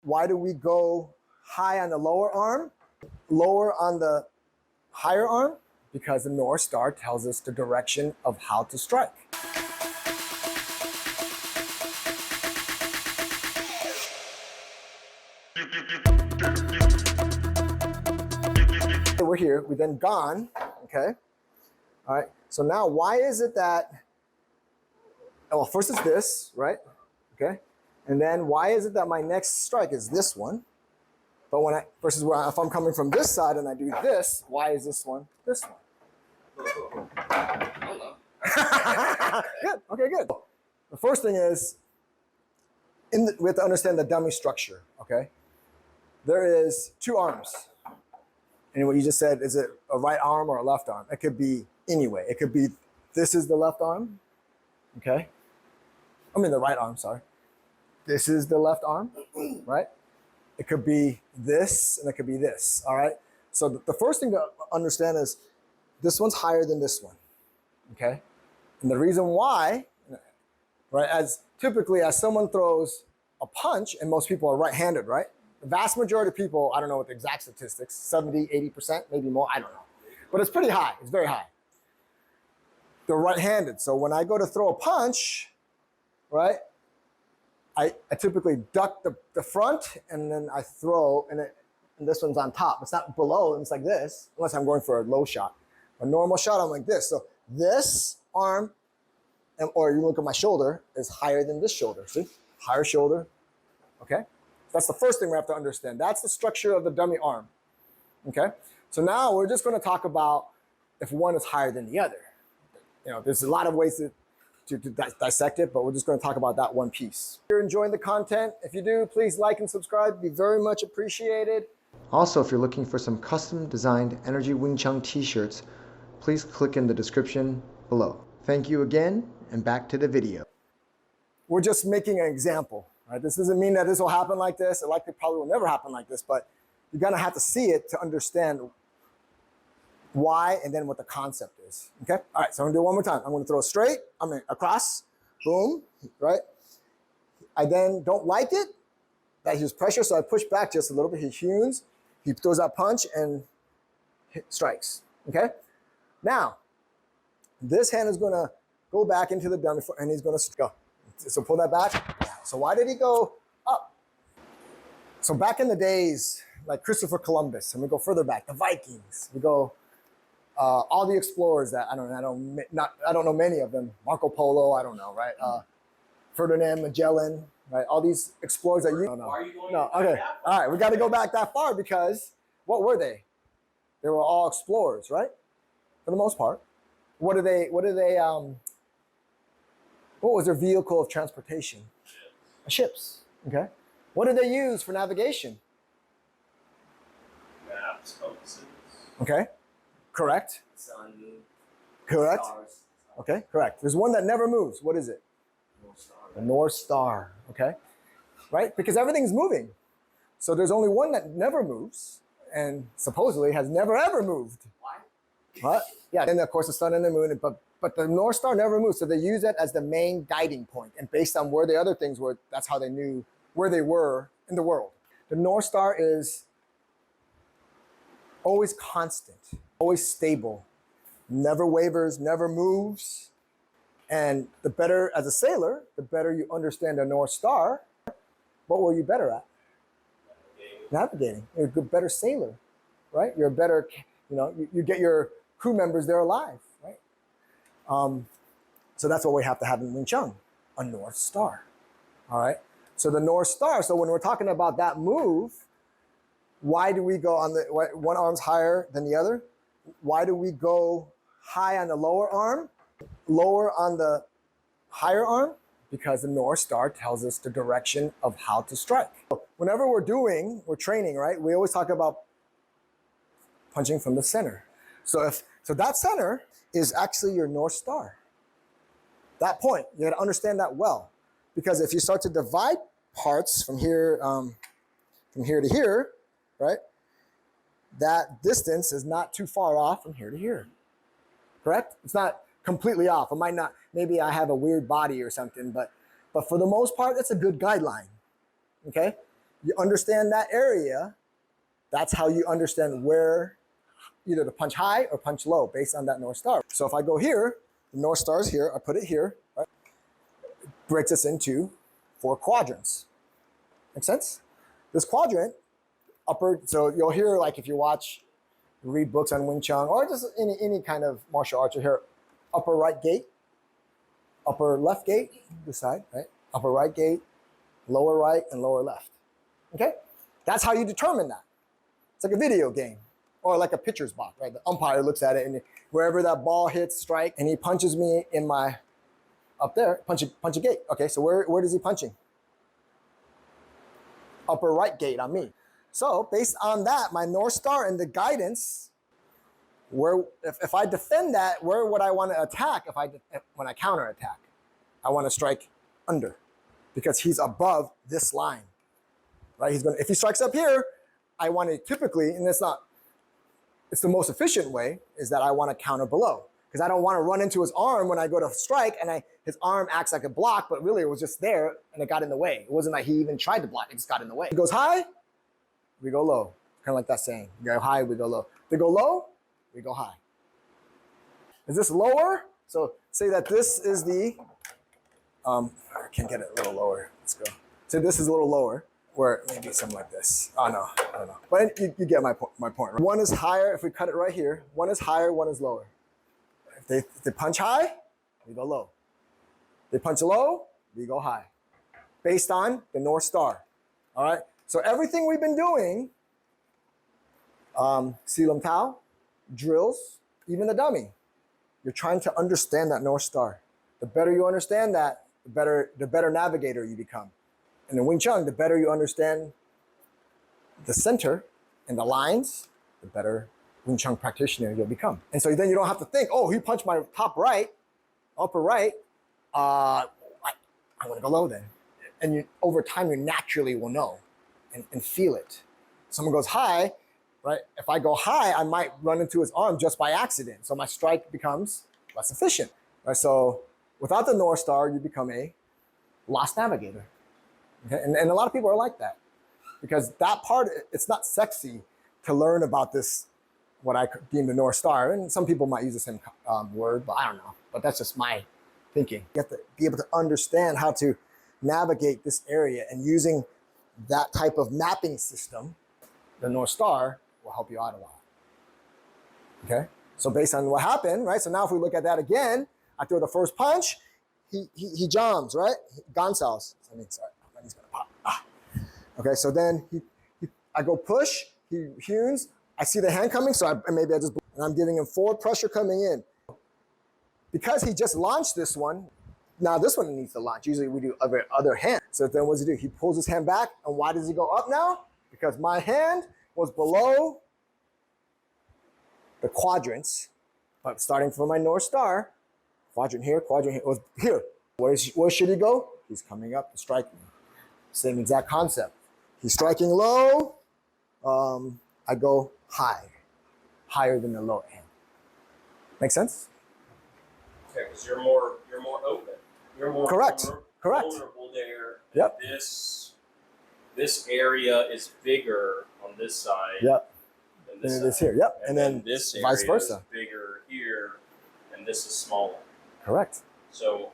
why do we go high on the lower arm, lower on the higher arm? Because the North Star tells us the direction of how to strike. We're here, we've then gone, okay? All right, so now why is it that, well, first it's this, right? Okay, and then why is it that my next strike is this one? But when versus if I'm coming from this side and I do this, why is this one this one? Good, okay, good. The first thing is, we have to understand the dummy structure, okay? There is two arms. And what you just said, is it a right arm or a left arm? It could be anyway. It could be, this is the left arm, okay? I mean the right arm, sorry. This is the left arm, right? It could be this and it could be this, all right? So the first thing to understand is this one's higher than this one, okay? And the reason why, right, as typically as someone throws a punch, and most people are right-handed, right? The vast majority of people, I don't know what the exact statistics, 70, 80%, maybe more, I don't know. But it's pretty high, it's very high. They're right-handed, so when I go to throw a punch, right, I typically duck the front and then I throw, and this one's on top. It's not below, it's like this, unless I'm going for a low shot. A normal shot, I'm like this. So this arm, or you look at my shoulder, is higher than this shoulder, see? Higher shoulder, okay? That's the first thing we have to understand. That's the structure of the dummy arm, okay? So now we're just gonna talk about if one is higher than the other. You know, there's a lot of ways to dissect it, but we're just gonna talk about that one piece. If you're enjoying the content, if you do, please like and subscribe, it'd be very much appreciated. Also, if you're looking for some custom designed Energy Wing Chun t-shirts, please click in the description below. Thank you again, and back to the video. We're just making an example, right? This doesn't mean that this will happen like this. It likely probably will never happen like this, but you're gonna have to see it to understand why and then what the concept is, okay? All right, so I'm gonna do it one more time. I'm gonna throw straight, across, boom, right? I then don't like it, that he's pressure, so I push back just a little bit. He hews, he throws that punch and strikes, okay? Now, this hand is gonna go back into the dummy and he's gonna go. So pull that back. So why did he go up? So back in the days, like Christopher Columbus, and we go further back, the Vikings, we go, all the explorers that, I don't know many of them, Marco Polo, I don't know, right? Ferdinand Magellan, right? All these explorers that you don't know. No, okay, all right, we gotta go back that far because what were they? They were all explorers, right? For the most part. What was their vehicle of transportation? Ships, okay. What did they use for navigation? Maps, compasses. Okay, correct. Sun, correct. Stars. Okay, correct. There's one that never moves. What is it? North Star. The North Star, okay. Right, because everything's moving. So there's only one that never moves and supposedly has never ever moved. Why? What? Yeah, and of course the sun and the moon, but the North Star never moves, so they use it as the main guiding point. And based on where the other things were, that's how they knew where they were in the world. The North Star is always constant, always stable, never wavers, never moves. And the better, as a sailor, the better you understand the North Star, what were you better at? Navigating. You're a good, better sailor, right? You're a better, you get your crew members there alive, right? So that's what we have to have in Wing Chun, a North Star, all right? So the North Star, so when we're talking about that move, why do we go on one arm's higher than the other? Why do we go high on the lower arm, lower on the higher arm? Because the North Star tells us the direction of how to strike. Whenever we're training, right? We always talk about punching from the center. So that center is actually your North Star. That point, you gotta understand that well. Because if you start to divide parts from here to here, right? That distance is not too far off from here to here, correct? It's not completely off. It might not, maybe I have a weird body or something, but for the most part, it's a good guideline, okay? you understand that area, that's how you understand where either to punch high or punch low based on that North Star. So if I go here, the North Star is here, I put it here, right? It breaks us into 4 quadrants. Make sense? This quadrant, upper, so you'll hear, like if you read books on Wing Chun or just any kind of martial arts, you hear upper right gate, upper left gate, this side, right? Upper right gate, lower right, and lower left. Okay? That's how you determine that. It's like a video game or like a pitcher's box, right? The umpire looks at it and wherever that ball hits, strike, and he punches me in my, up there, punch a gate. Okay, so where is he punching? Upper right gate on me. So based on that, my North Star and the guidance, if I defend that, where would I want to attack when I counter attack? I want to strike under because he's above this line, right? If he strikes up here, I want to typically, and it's the most efficient way, is that I want to counter below because I don't want to run into his arm when I go to strike and his arm acts like a block, but really it was just there and it got in the way. It wasn't like he even tried to block, it just got in the way. He goes high, we go low. Kind of like that saying, you go high, we go low. They go low, we go high. Is this lower? So say that this is the, I can't get it a little lower, let's go. So this is a little lower, where maybe something like this. Oh no, I don't know. But you get my point, right? One is higher, if we cut it right here, one is higher, one is lower. If they punch high, we go low. They punch low, we go high. Based on the North Star, all right? So everything we've been doing, Silam Tao, drills, even the dummy, you're trying to understand that North Star. The better you understand that, the better navigator you become. And in Wing Chun, the better you understand the center and the lines, the better Wing Chun practitioner you'll become. And so then you don't have to think, oh, he punched my top right, upper right, I'm gonna go low then. And over time, you naturally will know and feel it. Someone goes high, right? If I go high, I might run into his arm just by accident. So my strike becomes less efficient, right? So without the North Star, you become a lost navigator. Okay? And a lot of people are like that because that part, it's not sexy to learn about this, what I deem the North Star. And some people might use the same word, but I don't know. But that's just my thinking. You have to be able to understand how to navigate this area, and using that type of mapping system, the North Star will help you out a lot. Okay? So based on what happened, right? So now if we look at that again, I throw the first punch, he jams, right? Gansals. I mean, sorry, my knee's gonna pop. Okay, so then I go push, he hews, I see the hand coming, so maybe I just, and I'm giving him forward pressure coming in. Because he just launched this one, now this one needs to launch. Usually we do other hand. So then what does he do? He pulls his hand back, and why does he go up now? Because my hand was below the quadrants, but starting from my North Star, quadrant here, was here. Where should he go? He's coming up to strike me. Same exact concept. He's striking low, I go high, higher than the low end. Make sense? Okay, because you're more open. You're more Correct. vulnerable there. Yep. This area is bigger on this side. Yep. Than this And side. it is here. Yep. And then this area vice versa. is bigger here, and this is smaller. Correct. So